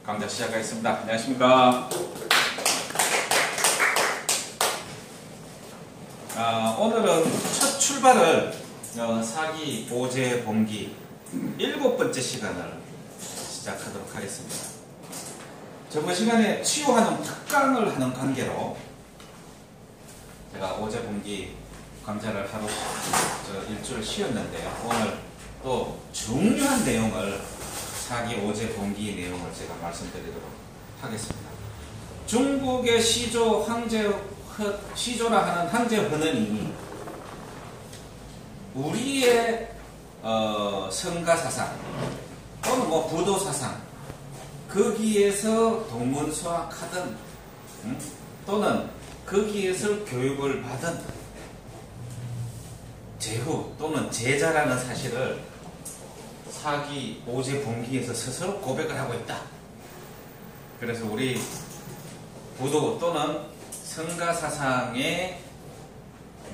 강좌 시작하겠습니다. 안녕하십니까. 오늘은 첫 출발을 사기 오제 봉기 7번째 시간을 시작하도록 하겠습니다. 저번 시간에 치유하는 특강을 하는 관계로 제가 오제 봉기 강좌를 하루 일주일 쉬었는데요. 오늘 또 중요한 내용을 사기 오제 봉기 내용을 제가 말씀드리도록 하겠습니다. 중국의 시조라 하는 황제 헌은이 우리의 성가사상 또는 부도사상 거기에서 동문수학하든 또는 거기에서 교육을 받은 제후 또는 제자라는 사실을 사기 오제 봉기에서 스스로 고백을 하고 있다. 그래서 우리 부도 또는 성가사상의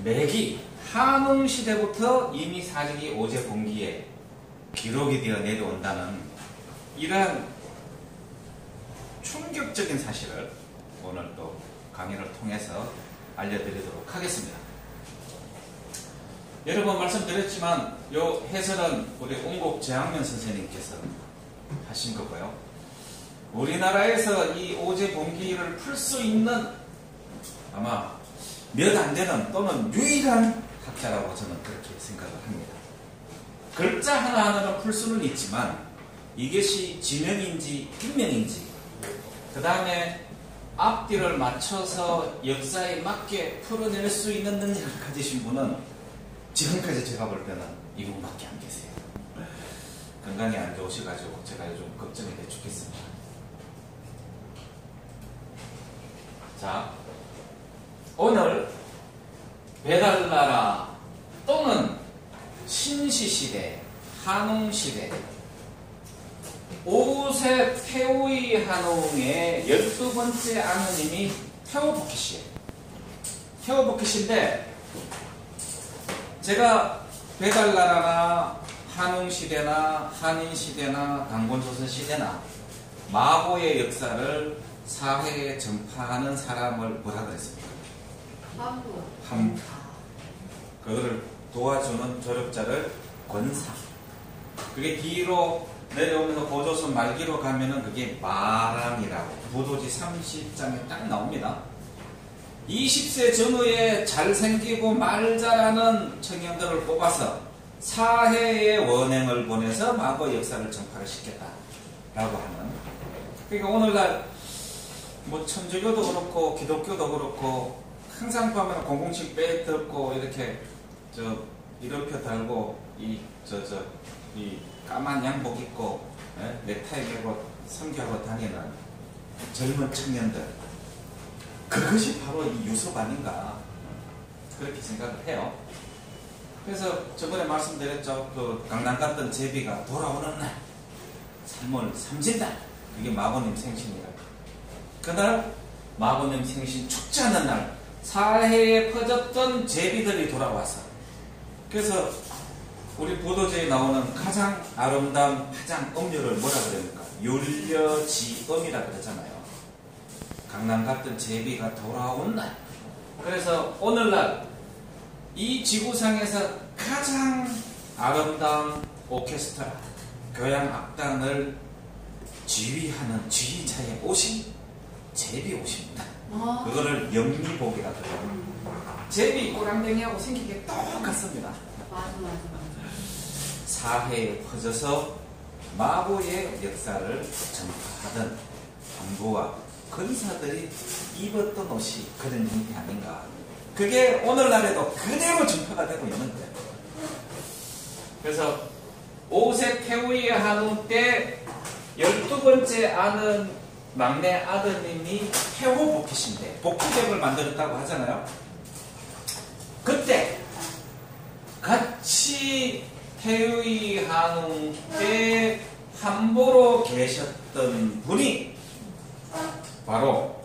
맥이 한웅 시대부터 이미 사기 오제 봉기에 기록이 되어 내려온다는 이러한 충격적인 사실을 오늘 또 강의를 통해서 알려드리도록 하겠습니다. 여러 번 말씀드렸지만 요 해설은 우리 옹곡 재학면 선생님께서 하신 거고요. 우리나라에서 이 오제 봉기를 풀 수 있는 아마 몇 안 되는 또는 유일한 학자라고 저는 그렇게 생각을 합니다. 글자 하나하나는 풀 수는 있지만 이것이 지명인지 인명인지 그 다음에 앞뒤를 맞춰서 역사에 맞게 풀어낼 수 있는 능력을 가지신 분은 지금까지 제가 볼 때는 이분밖에 안 계세요. 건강이 안 좋으셔가지고 제가 요즘 걱정이 돼 죽겠습니다. 자, 오늘 배달나라 또는 신시시대, 한웅시대, 5세 태우이 한웅의 12번째 아느님이 태오복희씨예요. 태오복희씨인데 제가 배달나라나 한웅시대나 한인시대나 강권조선시대나 마고의 역사를 사회에 전파하는 사람을 뭐라 그랬습니까? 함부. 그거를 도와주는 조력자를 권사. 그게 뒤로 내려오면서 고조선 말기로 가면은 그게 마랑이라고 부도지 30장에 딱 나옵니다. 20세 전후에 잘생기고 말 잘하는 청년들을 뽑아서 사해의 원행을 보내서 마고 역사를 전파를 시켰다라고 하는. 그러니까 오늘날 천주교도 그렇고 기독교도 그렇고 항상 보면 007 빼 뜯고 이렇게 이름표 달고 이 까만 양복 입고 넥타이 메고 선교하러 다니는 젊은 청년들. 그것이 바로 이 유속 아닌가 그렇게 생각을 해요. 그래서 저번에 말씀드렸죠. 그 강남 갔던 제비가 돌아오는 날 3월 3진달 그게 마고님 생신이라고. 그날 마고님 생신 축제하는 날 사해에 퍼졌던 제비들이 돌아와서 그래서 우리 부도제에 나오는 가장 아름다운 파장 음료를 뭐라 그럽니까? 율려지음이라 그러잖아요. 강남 갔던 제비가 돌아온 날. 그래서 오늘날 이 지구상에서 가장 아름다운 오케스트라, 교향악단을 지휘하는 지휘자의 옷이 제비 옷입니다. 그거를 영리복이라 그래요. 제비 꼬랑댕이하고 생긴 게 똑같습니다. 맞아. 사해에 퍼져서 마고의 역사를 전파하던 ham부와 권사들이 입었던 옷이 그런 형태 아닌가. 그게 오늘날에도 그대로 전파가 되고 있는 거예요. 그래서 5세 태우이 한웅 때 12번째 아는 막내 아드님이 태호복희신데 복희백을 만들었다고 하잖아요. 그때 같이 태우이 한웅 때 함부로 계셨던 분이 바로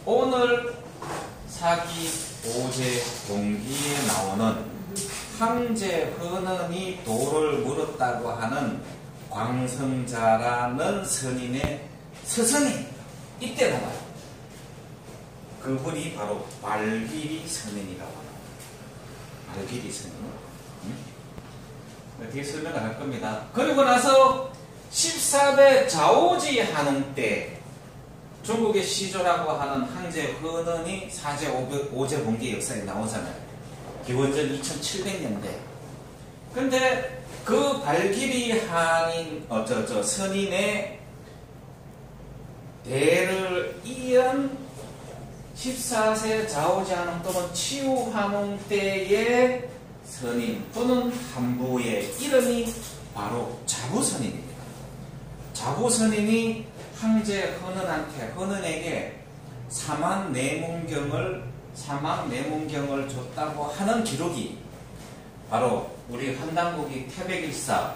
오늘 사기 오제 봉기에 나오는 황제 헌은이 돌을 물었다고 하는 광성자라는 선인의 서선이 이때 나와요. 그분이 바로 발길이 선인이라고 합니다. 발길이 선인. 뒤에 설명을 할 겁니다. 그리고 나서 14대 자오지 한웅 때 중국의 시조라고 하는 황제 헌은이 사제 오제 봉기 역사에 나오잖아요. 기원전 2700년대. 근데 그 발길이 한인 선인의 대를 이은 14세 자오지 한웅 또는 치우 한웅 때의 선인 또는 한부의 이름이 바로 자부선인입니다. 자부선인이 황제 헌은에게 사막 내문경을 줬다고 하는 기록이 바로 우리 한당국이 태백일사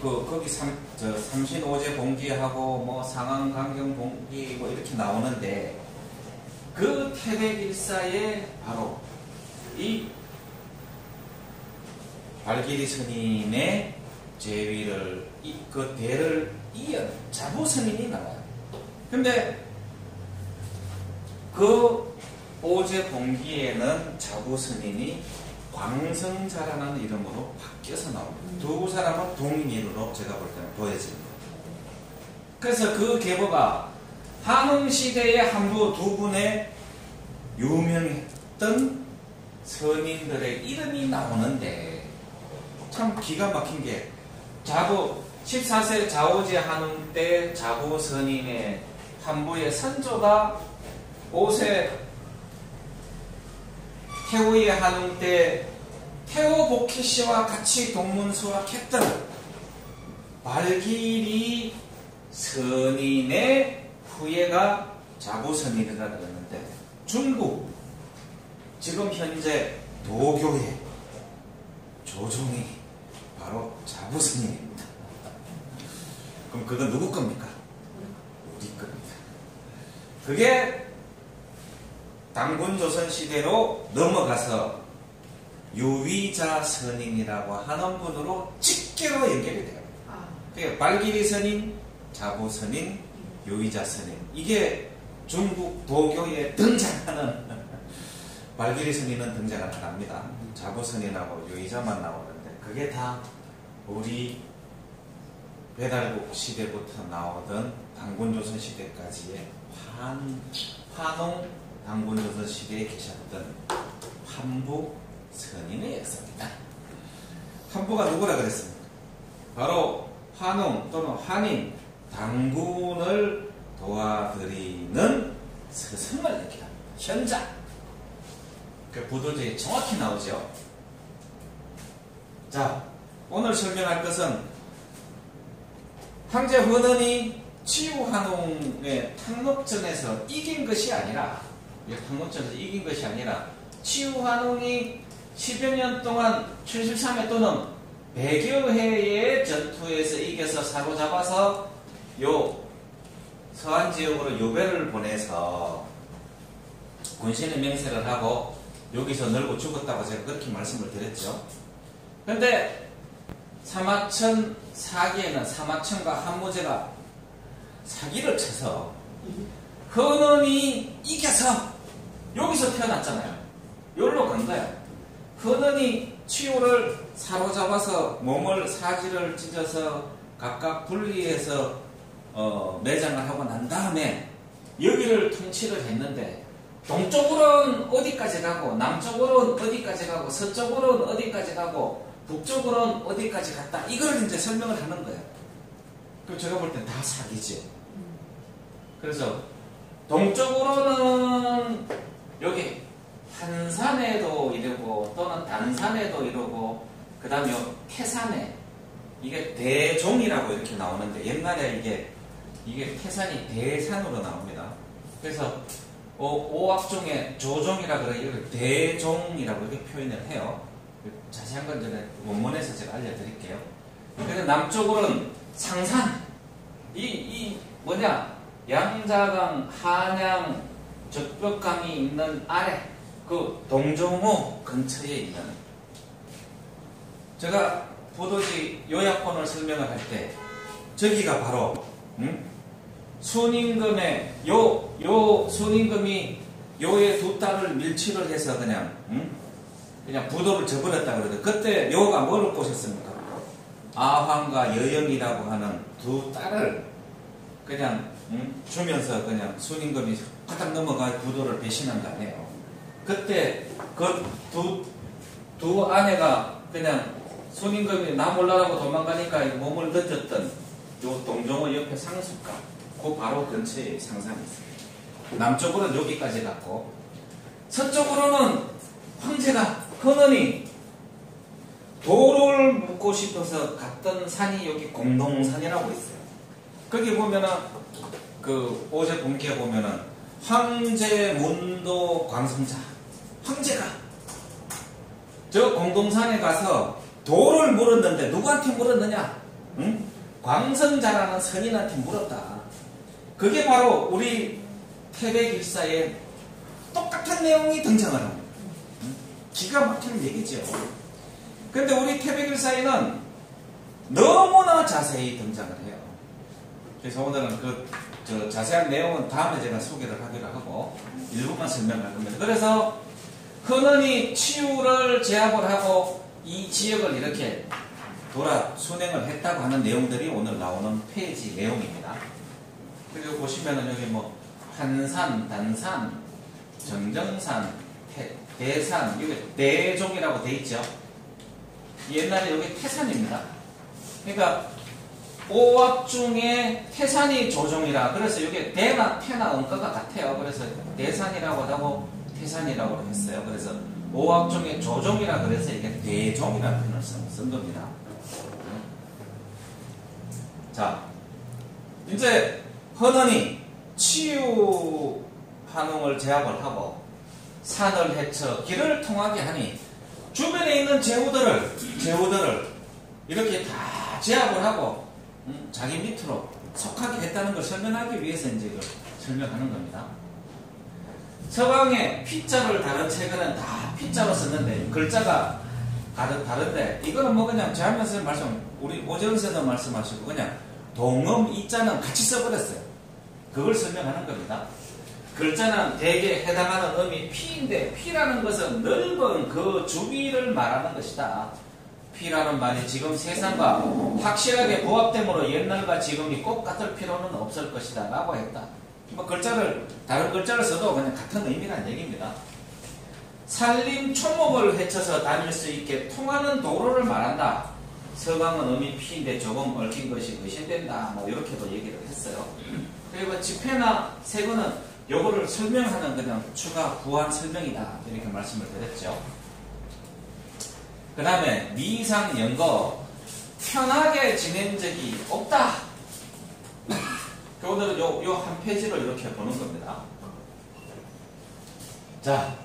거기 삼신오제 봉기하고 뭐 상황강경 봉기 뭐 이렇게 나오는데 그 태백일사에 바로 이 발길이 스님의 제위를 그 대를 이은 자부스님이 나와요. 근데 그 오제 봉기에는 자부스님이 광성자라는 이름으로 바뀌어서 나옵니다. 두 사람은 동일인으로 제가 볼 때는 보여집니다. 그래서 그 계보가 한웅시대의 한부 두 분의 유명했던 선인들의 이름이 나오는데 참 기가 막힌 게 14세 자오지 한웅 때 자부 선인의 한부의 선조가 5세 태우의 한웅 때 태우 복희 씨와 같이 동문수학했던 발길이 선인의 후예가 자부선인이라 그러는데 중국 지금 현재 도교의 조종이 바로 자부선인입니다. 그럼 그건 누구 겁니까? 우리 겁니다. 그게 당군조선 시대로 넘어가서 유위자 선인이라고 하는 분으로 직계로 연결이 돼요. 그게 발길이 선인, 자부 선인, 유위자 선인. 이게 중국 도교에 등장하는 발길이 선인은 등장을 안 합니다. 자부 선인하고 유위자만 나오는데 그게 다 우리 배달국 시대부터 나오던 당군조선 시대까지의 환웅 당군조선 시대에 계셨던 한부 선인의 역사입니다. 한부가 누구라 그랬습니까? 바로 환웅 또는 환인 당군을 도와드리는 스승을 얘기합니다. 현자. 그 부도제에 정확히 나오죠. 자, 오늘 설명할 것은 황제 헌은이 치우한웅의 탕록전에서 이긴 것이 아니라 치우한웅이 10여 년 동안 73회 또는 100여 회의 전투에서 이겨서 사로잡아서 요 서한 지역으로 요배를 보내서 군신의 맹세를 하고 여기서 널고 죽었다고 제가 그렇게 말씀을 드렸죠. 그런데 사마천 사기에는 사마천과 한무제가 사기를 쳐서 헌은이 이겨서 여기서 태어났잖아요. 여기로 간 거야. 헌은이 치우를 사로잡아서 몸을 사지를 찢어서 각각 분리해서 매장을 하고 난 다음에 여기를 통치를 했는데 동쪽으로는 어디까지 가고 남쪽으로는 어디까지 가고 서쪽으로는 어디까지 가고 북쪽으로는 어디까지 갔다 이걸 이제 설명을 하는 거예요. 그럼 제가 볼 땐 다 사기죠. 그래서 동쪽으로는 여기 한산에도 이르고 또는 단산에도 이르고 그 다음에 태산에 이게 대종이라고 이렇게 나오는데 옛날에 이게 태산이 대산으로 나옵니다. 그래서 오학 중에 조종이라 그래 이걸 대종이라고 이렇게 표현을 해요. 자세한 건 전에 원문에서 제가 알려드릴게요. 그래서 남쪽으로는 상산 이 뭐냐 양자강 한양 적벽강이 있는 아래 그 동정호 근처에 있는 제가 포도지 요약본을 설명을 할 때 저기가 바로 순임금의 요 순임금이 요의 두 딸을 밀치를 해서 그냥 부도를 저버렸다 그러죠. 그때 요가 뭐를 꼬셨습니까? 아황과 여영이라고 하는 두 딸을 그냥 주면서 그냥 순임금이 가닥 넘어가 부도를 배신한 거 아니에요. 그때 그 두 아내가 그냥 순임금이 나 몰라라고 도망가니까 몸을 던졌던 요 동정호 옆에 상수가 그 바로 근처에 상상이 있어요. 남쪽으로는 여기까지 갔고 서쪽으로는 황제가 헌헌이 돌을 묻고 싶어서 갔던 산이 여기 공동산이라고 있어요. 거기 보면은 그 오제 본기에 보면은 황제 문도 광성자 황제가 저 공동산에 가서 돌을 물었는데 누구한테 물었느냐? 광성자라는 선인한테 물었다. 그게 바로 우리 태백일사에 똑같은 내용이 등장을 합니다. 기가 막히는 얘기죠. 근데 우리 태백일사에는 너무나 자세히 등장을 해요. 그래서 오늘은 그 자세한 내용은 다음에 제가 소개를 하기로 하고 일부만 설명할 겁니다. 그래서 헌헌이 치유를 제압을 하고 이 지역을 이렇게 돌아 순행을 했다고 하는 내용들이 오늘 나오는 페이지 내용입니다. 그리고 보시면은 여기 뭐 한산, 단산, 정정산, 대산, 여기 대종이라고 돼 있죠. 옛날에 여기 태산입니다. 그러니까 오압 중에 태산이 조종이라 그래서 여기 대나 태나 음가가 같아요. 그래서 대산이라고 하고 태산이라고 했어요. 그래서 오압 중에 조종이라 그래서 이게 대종이라는 표현을 쓴 겁니다. 자, 이제 헌헌이 치유 한웅을 제압을 하고 산을 헤쳐 길을 통하게 하니 주변에 있는 제후들을 이렇게 다 제압을 하고 자기 밑으로 속하게 했다는 걸 설명하기 위해서 이제 이걸 설명하는 겁니다. 서강에 피자를 다른 책에는 다 피자로 썼는데 글자가 다른데 이거는 뭐 그냥 제한면 선생님 말씀 우리 오재훈 선생님 말씀하시고 그냥 동음 이자는 같이 써버렸어요. 그걸 설명하는 겁니다. 글자는 대개 해당하는 음이 피인데 피라는 것은 넓은 그 주위를 말하는 것이다. 피라는 말이 지금 세상과 확실하게 부합됨으로 옛날과 지금이 꼭 같을 필요는 없을 것이다 라고 했다. 뭐 다른 글자를 써도 그냥 같은 의미라는 얘기입니다. 산림 초목을 헤쳐서 다닐 수 있게 통하는 도로를 말한다. 서강은 음이 피인데 조금 얽힌 것이 의심된다. 뭐 이렇게도 얘기를 했어요. 그리고 집회나 세거는 요거를 설명하는 그냥 추가 부한 설명이다. 이렇게 말씀을 드렸죠. 그 다음에 미상 연거 편하게 지낸 적이 없다. 오늘은 요 한 페이지를 이렇게 보는 겁니다. 자,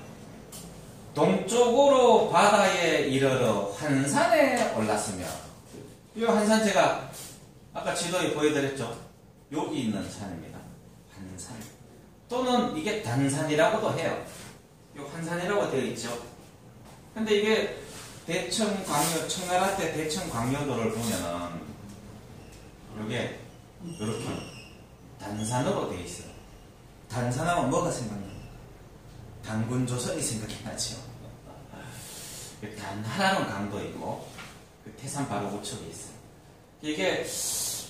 동쪽으로 바다에 이르러 환산에 올랐으며 이 환산 제가 아까 지도에 보여드렸죠. 여기 있는 산입니다. 환산 또는 이게 단산이라고도 해요. 이 환산이라고 되어 있죠. 근데 이게 대청광요 청나라 때 대청광요도를 보면은 이게 이렇게 단산으로 되어 있어요. 단산하면 뭐가 생각나요? 단군조선이 생각이 나죠. 단 하나는 강도이고 그 태산 바로 우측에 있어요. 이게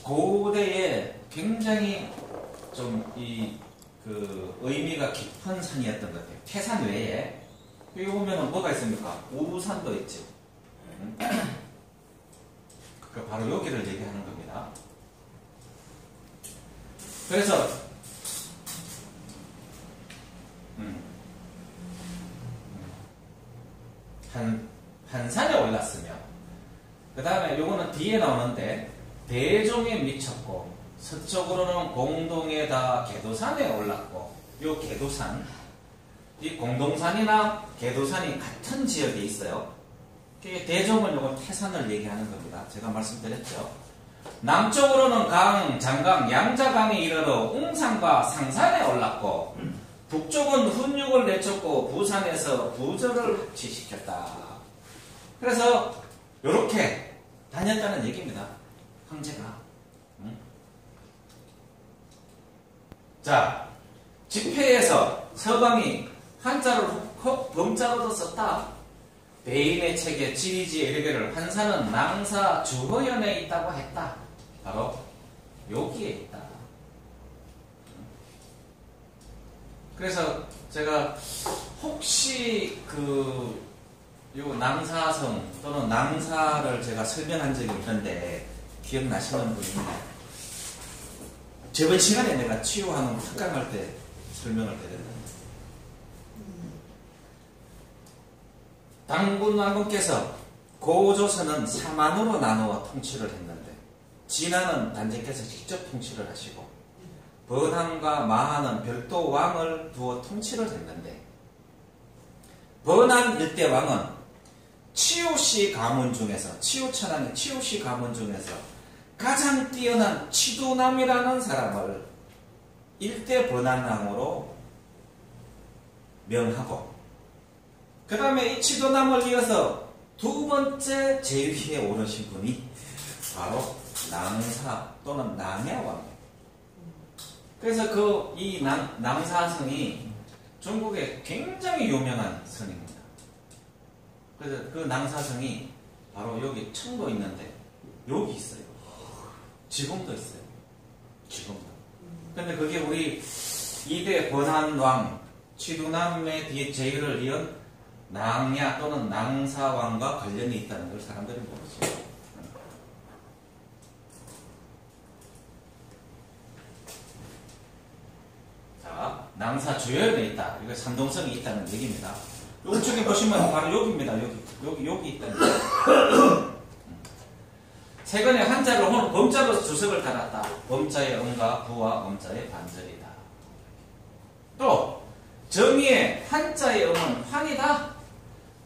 고대에 굉장히 좀 그 의미가 깊은 산이었던 것 같아요. 태산 외에 여기 보면은 뭐가 있습니까? 우산도 있죠. 그 바로 여기를 얘기하는 겁니다. 그래서 한산에 올랐으며 그 다음에 요거는 뒤에 나오는데 대종에 미쳤고 서쪽으로는 공동에다 개도산에 올랐고 요 개도산 이 공동산이나 개도산이 같은 지역에 있어요. 대종은 요거 태산을 얘기하는 겁니다. 제가 말씀드렸죠. 남쪽으로는 강, 장강, 양자강에 이르러 웅산과 상산에 올랐고 북쪽은 훈육을 내쫓고 부산에서 부저를 합치시켰다. 그래서 이렇게 다녔다는 얘기입니다. 황제가. 자, 집회에서 서방이 한자를 혹 범자로도 썼다. 베인의 책에 지리지에 이르기를 환사는 낭사 주거연에 있다고 했다. 바로 여기에 있다. 그래서 제가 혹시 요 낭사성 또는 낭사를 제가 설명한 적이 있는데 기억나시는 분이 저번 시간에 내가 치유하는 특강할 때 설명을 드렸는데 당군 왕군께서 고조선은 사만으로 나누어 통치를 했는데 진하는 단제께서 직접 통치를 하시고 번항과 마하는 별도 왕을 두어 통치를 했는데 번항 일대 왕은 치우씨 가문 중에서 치우천왕의 치우씨 가문 중에서 가장 뛰어난 치두남이라는 사람을 일대 번항왕으로 명하고 그 다음에 이 치두남을 이어서 두 번째 제위에 오르신 분이 바로 낭사 또는 낭야왕. 그래서 이 낭사성이 중국의 굉장히 유명한 성입니다. 그래서 그 낭사성이 바로 여기 청도 있는데 여기 있어요. 지금도 있어요. 지금도. 근데 그게 우리 2대 번한왕 치두남의 뒤에 제위를 이은 낭야 또는 낭사왕과 관련이 있다는 걸 사람들이 모르죠. 자, 낭사 주연에 있다. 이거 산동성이 있다는 얘기입니다. 우측에 보시면 바로 여기입니다. 여기 있다는 거예요. 최근에 한자를 범자로 주석을 달았다. 범자의 음과 부와 음자의 반절이다. 또 정의의 한자의 음은 환이다.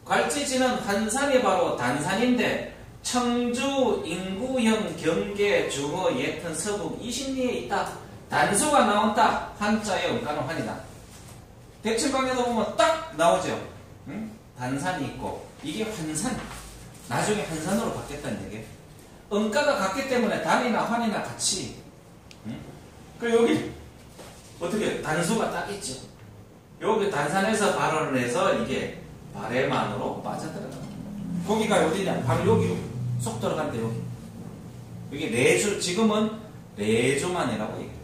괄지지는 환산이 바로 단산인데 청주, 인구형, 경계, 중어, 예튼, 서북 20리에 있다. 단수가 나온다. 한자의 음가는 환이다. 백칠방에도 보면 딱 나오죠. 응? 단산이 있고 이게 환산. 나중에 환산으로 바뀌었다는 얘기예요. 음가가 같기 때문에 단이나 환이나 같이. 응? 그리고 여기 어떻게 단수가 딱 있죠. 여기 단산에서 발언을 해서 이게 발해만으로 빠져들어가. 거기가 어디냐? 바로 여기 쏙 들어간대 여기. 여기 내주 지금은 내주만이라고 얘기해요.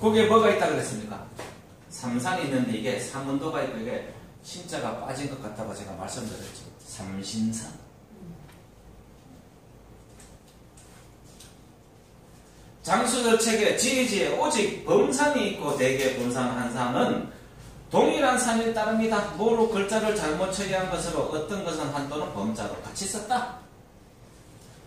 거기에 뭐가 있다 그랬습니까? 삼산이 있는데 이게 삼운도가 있고 이게 신자가 빠진 것 같다고 제가 말씀드렸죠. 삼신산. 장수절책에 지리지에 오직 범산이 있고 대개 범산 한 산은 동일한 산일 따릅니다. 뭐로 글자를 잘못 처리한 것으로 어떤 것은 한또는 범자로 같이 썼다.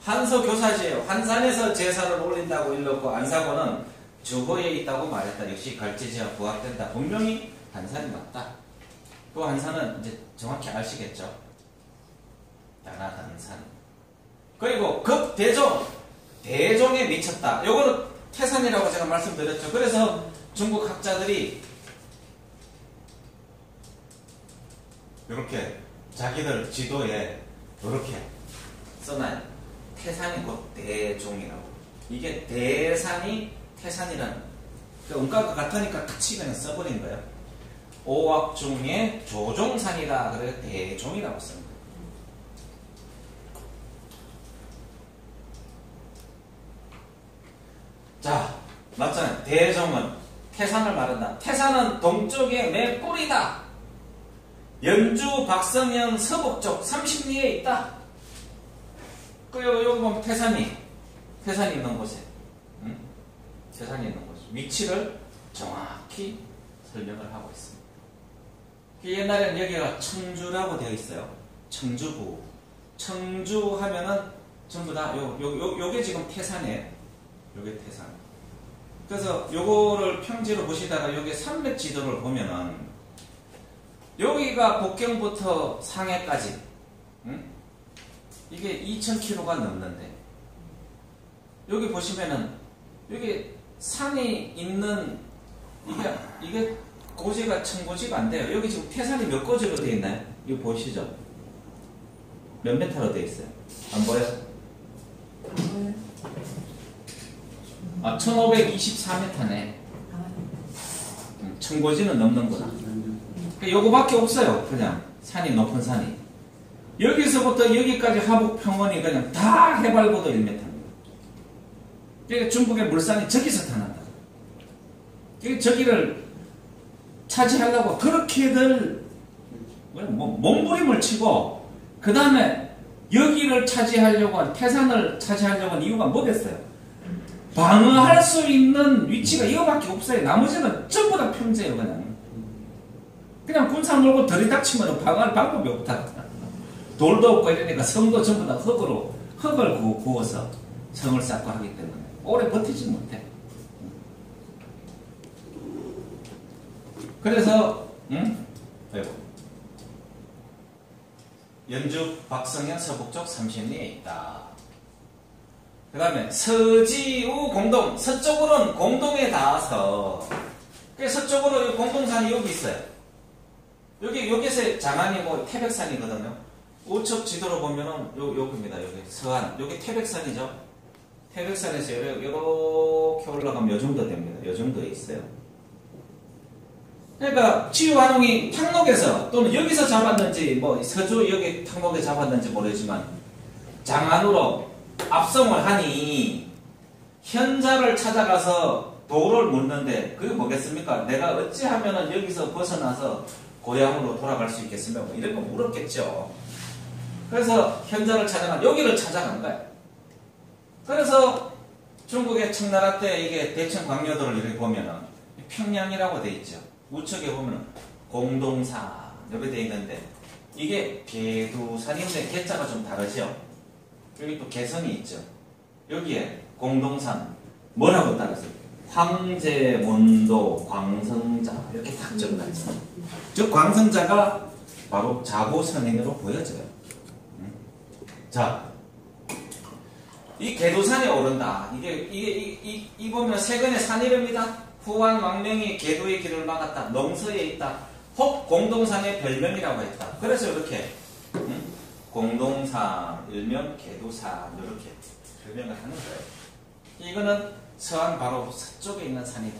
한서교사지에 환산에서 제사를 올린다고 일렀고 안사고는 주거에 있다고 말했다. 역시 갈지지와 부합된다. 분명히 한산이 맞다. 또 한산은 이제 정확히 아시겠죠. 야나단산. 그리고 급대종. 대종에 미쳤다. 요거는 태산이라고 제가 말씀드렸죠. 그래서 중국 학자들이 이렇게 자기들 지도에 이렇게 써놔요. 태산이 곧 대종이라고. 이게 대산이 태산이라는 음가가 같으니까 같이 그냥 써버린 거예요. 오학 중에 조종산이다. 그래서 대종이라고 씁니다. 자, 맞잖아요. 대종은 태산을 말한다. 태산은 동쪽의 매 뿌리다. 연주, 박성현, 서북쪽 30리에 있다. 여기 보면 태산이 있는 곳에, 태산이 있는 곳 위치를 정확히 설명을 하고 있습니다. 옛날에는 여기가 청주라고 되어 있어요. 청주부. 청주 하면은 전부 다 요게 지금 태산이에요. 요게 태산. 그래서 요거를 평지로 보시다가 요게 산맥 지도를 보면은 여기가 복경부터 상해까지 이게 2000km가 넘는데 여기 보시면은 여기 산이 있는 이게 고지가 청고지가 안 돼요. 여기 지금 태산이 몇 고지로 되어 있나요? 이거 보시죠. 몇 메타로 되어 있어요? 안 보여요? 아, 1524m네. 청고지는 넘는구나. 요거밖에 없어요. 그냥 산이 높은 산이. 여기서부터 여기까지 하북평원이 그냥 다 해발고도 1m입니다. 그러니까 중국의 물산이 저기서 타난다. 저기를 차지하려고 그렇게들 몸부림을 치고 그 다음에 여기를 차지하려고 한 태산을 차지하려고 한 이유가 뭐겠어요? 방어할 수 있는 위치가 이거밖에 없어요. 나머지는 전부 다 평지예요. 그냥 군사 몰고 들이닥치면 방어할 방법이 없다. 돌도 없고 이러니까 성도 전부 다 흙을 구워서 성을 쌓고 하기 때문에 오래 버티지 못해. 그래서 연주 박성현 서북쪽 30리에 있다. 그 다음에 서지우 공동, 서쪽으로는 공동에 닿아서 서쪽으로 공동산이 여기 있어요. 여기서 장안이고 태백산이거든요. 우측 지도로 보면은 여기입니다. 여기 서안, 여기 태백산이죠. 태백산에서 이렇게 올라가면 요 정도 됩니다. 요 정도에 있어요. 그러니까 치유환웅이 탕록에서 또는 여기서 잡았는지 뭐 서주 여기 탕록에 잡았는지 모르지만 장안으로 압송을 하니 현자를 찾아가서 도를 묻는데 그게 뭐겠습니까? 내가 어찌하면 여기서 벗어나서 고향으로 돌아갈 수 있겠습니까? 뭐 이런 거 물었겠죠. 그래서 현자를 찾아간 여기를 찾아간 거예요. 그래서 중국의 청나라 때 이게 대천 광려도를 이렇게 보면은 평양이라고 돼 있죠. 우측에 보면 공동산 이렇게 돼 있는데 이게 개두산인데 개자가 좀 다르죠. 여기 또 개성이 있죠. 여기에 공동산 뭐라고 따라서 황제, 문도, 광성자 이렇게 딱 적어놨죠. 즉 광성자가 바로 자고선인으로 보여져요. 자, 이 개두산에 오른다. 이 보면 세근의 산 이름이다. 후한 왕명이 개두의 길을 막았다. 농서에 있다. 혹 공동산의 별명이라고 했다. 그래서 이렇게 공동산, 일명 개두산 이렇게 별명을 하는 거예요. 이거는 서안 바로 서쪽에 있는 산이다.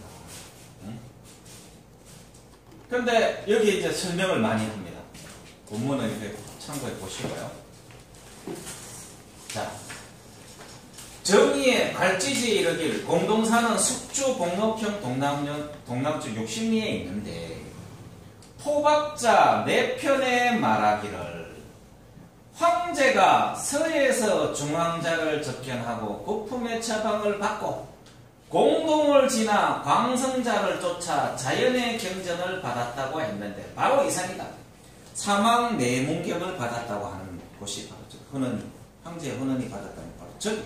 그런데 여기 이제 설명을 많이 합니다. 본문을 이렇게 참고해 보시고요. 자, 정의의 갈지지에 이르길 공동산은 숙주 복록형 동남쪽 60리에 있는데 토박자 네 편에 말하기를 황제가 서에서 중앙자를 접견하고 국품의 처방을 받고 공동을 지나 광성자를 쫓아 자연의 경전을 받았다고 했는데 바로 이 산이다. 사망 내문경을 받았다고 하는 곳이 바로 흔은이, 황제의 흔은이 받았다는 바로 저기.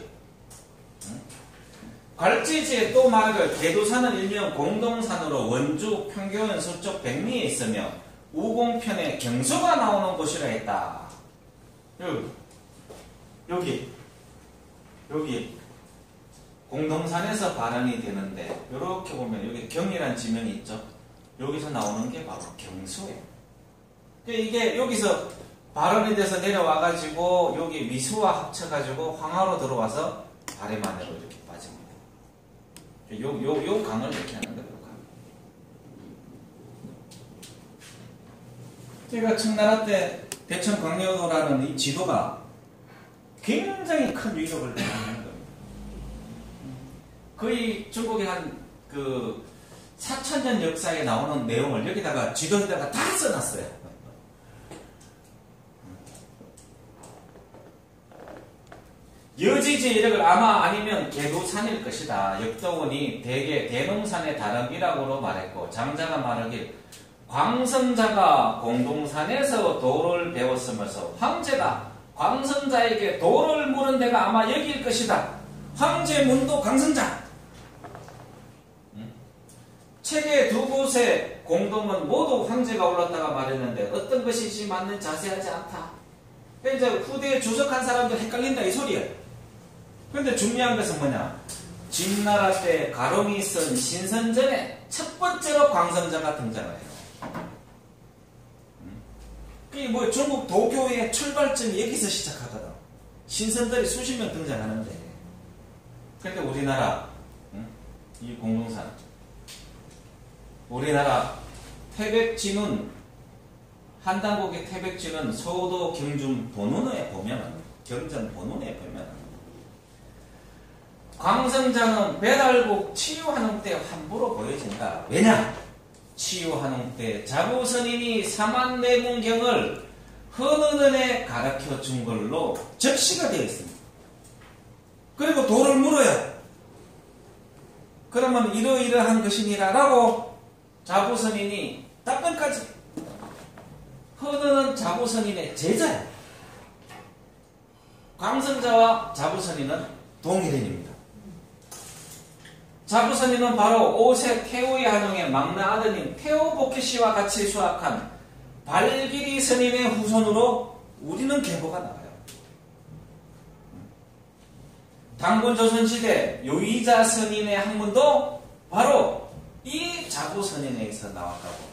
갈지지에 또 말하길 개두산은 일명 공동산으로 원주 평교현 서쪽 백리에 있으며 우공편에 경수가 나오는 곳이라 했다. 여기 공동산에서 발현이 되는데 이렇게 보면 여기 경이란 지명이 있죠. 여기서 나오는 게 바로 경수예요. 이게 여기서 발현이 돼서 내려와가지고 여기 위수와 합쳐가지고 황하로 들어와서 바래만으로 이렇게 빠집니다. 요 강을 이렇게 하는 거예요. 제가 청나라 때 대천 광려도라는 이 지도가 굉장히 큰 위력을 발휘하는 겁니다. 거의 중국의 한 4,000년 역사에 나오는 내용을 여기다가 지도에다가 다 써놨어요. 여지지 이력을 아마 아니면 개두산일 것이다. 역도원이 대개 대농산의 다름이라고로 말했고 장자가 말하길 광성자가 공동산에서 도를 배웠으면서 황제가 광성자에게 도를 물은 데가 아마 여기일 것이다. 황제, 문도, 광성자. 책의 두 곳의 공동은 모두 황제가 올랐다가 말했는데 어떤 것이지 맞는 자세하지 않다. 이제 후대에 주석한 사람들 헷갈린다 이 소리예요. 그런데 중요한 것은 뭐냐? 진나라 때 가롱이 쓴 신선전에 첫 번째로 광성자가 등장해요. 그게 뭐 중국 도교의 출발점이 여기서 시작하거든. 신선들이 수십 명 등장하는데 근데 우리나라 이 공동산 우리나라 태백진은 한당국의 태백진은 서도 경준 본원에 보면은 경전 본원에 보면은 광성장은 배달국 치유하는 때 환부로 보여진다. 왜냐? 치유하는 때 자부선인이 사만내문경을 헌은은에 가르쳐 준 걸로 적시가 되어 있습니다. 그리고 도를 물어요. 그러면 이러이러한 것이니라 라고 자부선인이 답변까지. 헌은은 자부선인의 제자예요. 광성자와 자부선인은 동일인입니다. 자부선인은 바로 오세 태우의 한웅의 막내 아드님 태우복희 씨와 같이 수학한 발길이 스님의 후손으로 우리는 계보가 나와요. 당군조선시대 요이자 스님의 학문도 바로 이 자부선인에서 나왔다고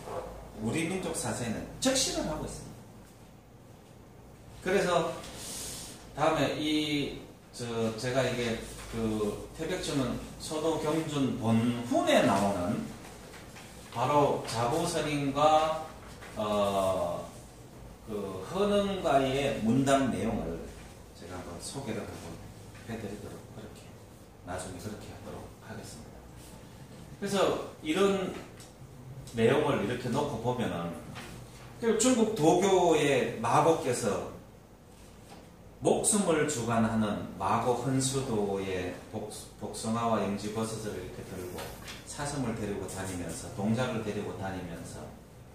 우리 민족 사세는 적시를 하고 있습니다. 그래서 다음에 제가 이게 태백주는 서도 경준 본훈에 나오는 바로 자부선인과 헌은과의 문답 내용을 제가 한번 소개를 하고 해드리도록 그렇게 나중에 그렇게 하도록 하겠습니다. 그래서 이런 내용을 이렇게 놓고 보면은 중국 도교의 마고께서 목숨을 주관하는 마고 헌수도의 복숭아와 영지버섯을 이렇게 들고 사슴을 데리고 다니면서 동작을 데리고 다니면서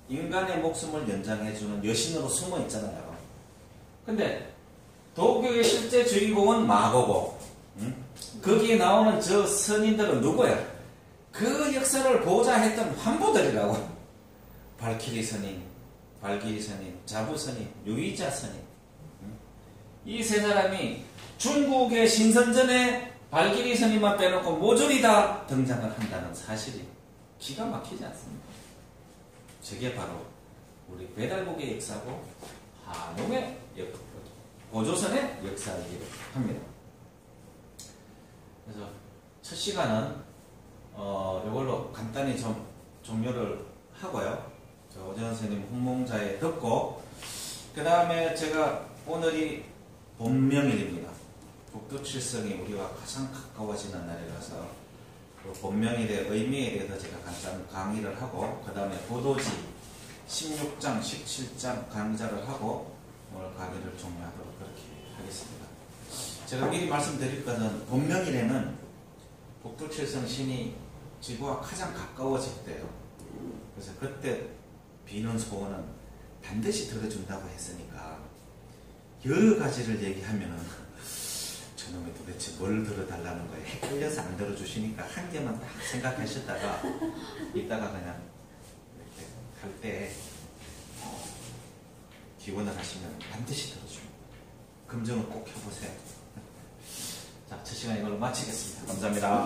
인간의 목숨을 연장해주는 여신으로 숨어 있잖아요. 근데 도교의 실제 주인공은 마고고 거기에 나오는 저 선인들은 누구야? 그 역사를 보고자 했던 환부들이라고. 발길이 선인, 자부선인, 유의자 선인. 이 세 사람이 중국의 신선전에 발길이 선인만 빼놓고 모조리 다 등장을 한다는 사실이 기가 막히지 않습니까? 저게 바로 우리 배달국의 역사고 한웅의 고조선의 역사이기도 합니다. 그래서 첫 시간은 이걸로 간단히 좀 종료를 하고요. 오재원 선생님 훈몽자에 듣고 그 다음에 제가 오늘이 본명일입니다. 북두칠성이 우리와 가장 가까워지는 날이라서 그 본명일의 의미에 대해서 제가 간단 강의를 하고 그 다음에 보도지 16장, 17장 강좌를 하고 오늘 강의를 종료하도록 그렇게 하겠습니다. 제가 미리 말씀드릴 것은 본명일에는 북두칠성 신이 지구와 가장 가까워질 때요. 그래서 그때 비는 소원은 반드시 들어준다고 했으니까 여러 가지를 얘기하면은 저놈이 도대체 뭘 들어달라는 거예요. 헷갈려서 안 들어주시니까 한 개만 딱 생각하셨다가 이따가 그냥 이렇게 갈 때 기원을 하시면 반드시 들어줍니다. 금정을 꼭 해보세요. 자, 첫 시간 이걸로 마치겠습니다. 감사합니다.